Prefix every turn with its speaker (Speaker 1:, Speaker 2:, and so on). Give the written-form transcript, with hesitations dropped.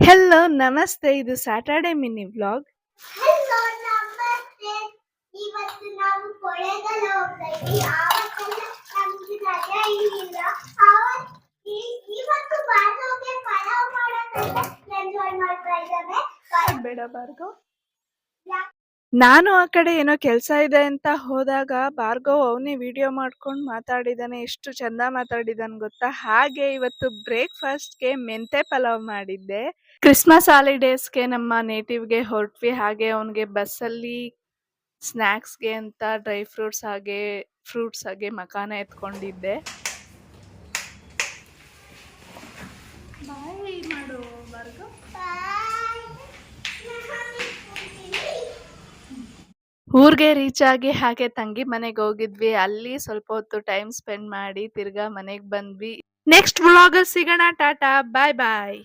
Speaker 1: Hello ನಮಸ್ತೆ. ಇದು Saturday mini vlog.
Speaker 2: Hello ನಮಸ್ತೆ. ಇವತ್ತು ನಾವು ಕೊಳೆಗಾಲ ಹೋಗ್ತಾ ಇದ್ದೀವಿ. ಆವತ್ತೆಲ್ಲ ನಮ್ಗೆ ರಜೆ ಇರಲಿಲ್ಲ. ಇವತ್ತು ಬಾರ್ಗೋಗೆ ಪಲಾವ್ ಮಾಡೋದಂತ ಎಂಜಾಯ್ ಮಾಡ್ತಾ ಇದ್ದಾವೆ.
Speaker 1: ಬೇಡ ಭಾರ್ಗವ್. ನಾನು ಆ ಕಡೆ ಏನೋ ಕೆಲಸ ಇದೆ ಅಂತ ಹೋದಾಗ ಭಾರ್ಗವ್ ಅವನೇ ವಿಡಿಯೋ ಮಾಡ್ಕೊಂಡು ಮಾತಾಡಿದಾನೆ. ಎಷ್ಟು ಚಂದ ಮಾತಾಡಿದಾನೆ ಗೊತ್ತಾ. ಹಾಗೆ ಇವತ್ತು ಬ್ರೇಕ್‌ಫಾಸ್ಟ್‌ಗೆ ಮೆಂತೆ ಪಲಾವ್ ಮಾಡಿದ್ದೆ. ಕ್ರಿಸ್ಮಸ್ ಹಾಲಿಡೇಸ್‌ಗೆ ನಮ್ಮ ನೇಟಿವ್‌ಗೆ ಹೊರಟ್ವಿ. ಹಾಗೆ ಅವನಿಗೆ ಬಸ್ಸಲ್ಲಿ ಸ್ನ್ಯಾಕ್ಸ್‌ಗೆ ಅಂತ ಡ್ರೈ ಫ್ರೂಟ್ಸ್ ಹಾಗೆ ಮಕಾನ ಎತ್ಕೊಂಡಿದ್ದೆ. ಬಾಯ್ ಮಾಡು ಭಾರ್ಗವ್. ಊರ್ಗೆ ರೀಚ್ ಆಗಿ ಹಾಗೆ ತಂಗಿ ಮನೆಗೆ ಹೋಗಿದ್ವಿ. ಅಲ್ಲಿ ಸ್ವಲ್ಪ ಹೊತ್ತು ಟೈಮ್ ಸ್ಪೆಂಡ್ ಮಾಡಿ ತಿರ್ಗಾ ಮನೆಗೆ ಬಂದ್ವಿ. ನೆಕ್ಸ್ಟ್ ವ್ಲಾಗ್ ಅಲ್ಲಿ ಸಿಗೋಣ. ಟಾಟಾ ಬಾಯ್ ಬಾಯ್.